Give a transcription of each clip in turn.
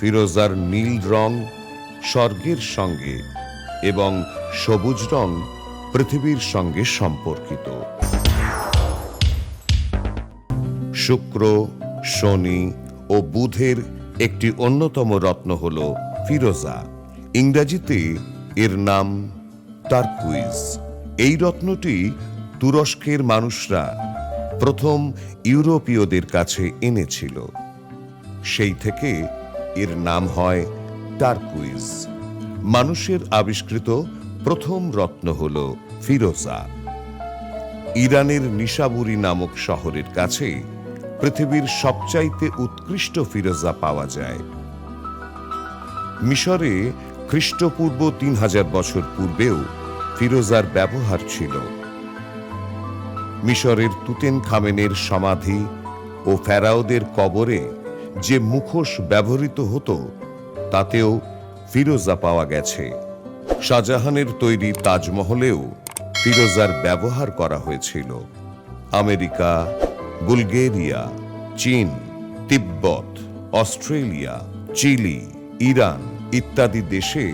ফিরোজার নীল রং স্বর্গের সঙ্গে এবং সবুজ রং পৃথিবীর সঙ্গে সম্পর্কিত। শুক্র, শনি ও বুধের একটি অন্যতম রত্ন হল ফিরোজা। ইংরেজিতে এর নাম টারকুইজ। এই রত্নটি তুরস্কের মানুষরা প্রথম ইউরোপীয়দের কাছে এনেছিল। সেই থেকে এর নাম হয় টারকুইজ। মানুষের আবিষ্কৃত প্রথম রত্ন হল ফিরোজা। ইরানের নিশাবুরি নামক শহরের কাছে পৃথিবীর সবচাইতে উৎকৃষ্ট ফিরোজা পাওয়া যায়। মিশরে খ্রিস্টপূর্ব 3000 বছর পূর্বেও ফিরোজার ব্যবহার ছিল। মিশরের তুতেনখামেনের সমাধি ও ফেরাওদের কবরে যে মুখোশ ব্যবহৃত হতো তাতেও ফিরোজা পাওয়া গেছে। শাহজাহানের তৈরি তাজমহলেও ফিরোজার ব্যবহার করা হয়েছিল। আমেরিকা, বুলগেরিয়া, চীন, তিব্বত, অস্ট্রেলিয়া, চিলি, ইরান ইত্যাদি দেশে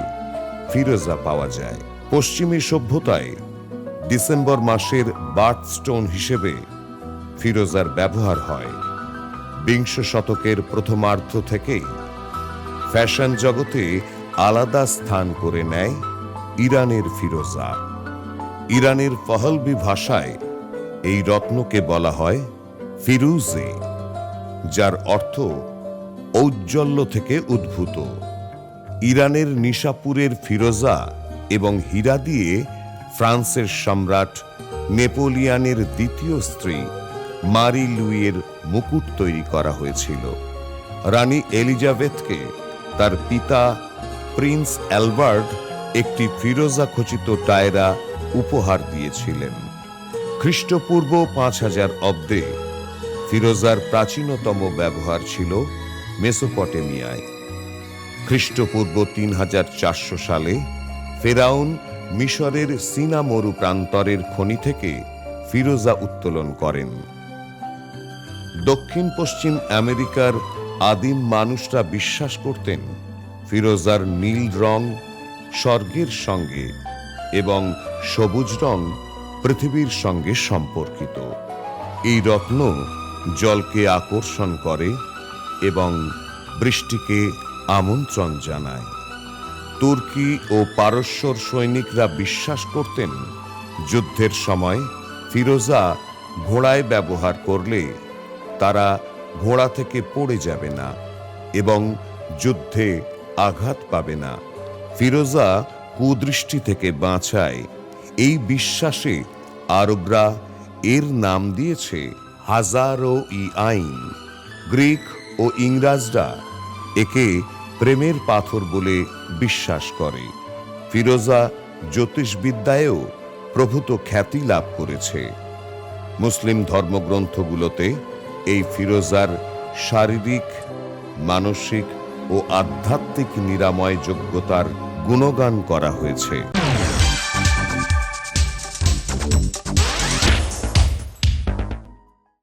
ফিরোজা পাওয়া যায়। পশ্চিমী সভ্যতায় ডিসেম্বর মাসের বার্থস্টোন হিসেবে ফিরোজার ব্যবহার হয়। বিংশ শতকের প্রথমার্ধ থেকে ফ্যাশন জগতে আলাদা স্থান করে নেয় ইরানের ফিরোজা। ইরানের পহলবি ভাষায় এই রত্নকে বলা হয় ফিরুজে, যার অর্থ ঔজ্জ্বল্য থেকে উদ্ভূত। ইরানের নিশাপুরের ফিরোজা এবং হীরা দিয়ে ফ্রান্সের সম্রাট নেপোলিয়নের দ্বিতীয় স্ত্রী মারি লুইয়ের মুকুট তৈরি করা হয়েছিল। রানী এলিজাবেথকে তার পিতা প্রিন্স অ্যালবার্ট একটি ফিরোজা খচিত টায়রা উপহার দিয়েছিলেন। খ্রিস্টপূর্ব 5000 অব্দে ফিরোজার প্রাচীনতম ব্যবহার ছিল মেসোপটেমিয়ায়। খ্রিস্টপূর্ব 3400 সালে ফেরাউন মিশরের সিনা মরু প্রান্তরের খনি থেকে ফিরোজা উত্তোলন করেন। দক্ষিণ পশ্চিম আমেরিকার আদিম মানুষরা বিশ্বাস করতেন ফিরোজার নীল রং স্বর্গের সঙ্গে এবং সবুজ রং পৃথিবীর সঙ্গে সম্পর্কিত। এই রত্ন জলকে আকর্ষণ করে এবং বৃষ্টিকে আমন্ত্রণ জানায়। তুর্কি ও পারস্যর সৈনিকরা বিশ্বাস করতেন যুদ্ধের সময় ফিরোজা ঘোড়ায় ব্যবহার করলে তারা ঘোড়া থেকে পড়ে যাবে না এবং যুদ্ধে আঘাত পাবে না। ফিরোজা কুদৃষ্টি থেকে বাঁচায়। এই বিশ্বাসে আরবরা এর নাম দিয়েছে হাজারো-ই আইন। গ্রিক ও ইংরেজরা একে প্রেমের পাথর বলে বিশ্বাস করে। ফিরোজা জ্যোতিষবিদ্যায়ও প্রভূত খ্যাতি লাভ করেছে। মুসলিম ধর্মগ্রন্থগুলোতে এই ফিরোজার শারীরিক, মানসিক ও আধ্যাত্মিক নিরাময় যোগ্যতার গুণগান করা হয়েছে।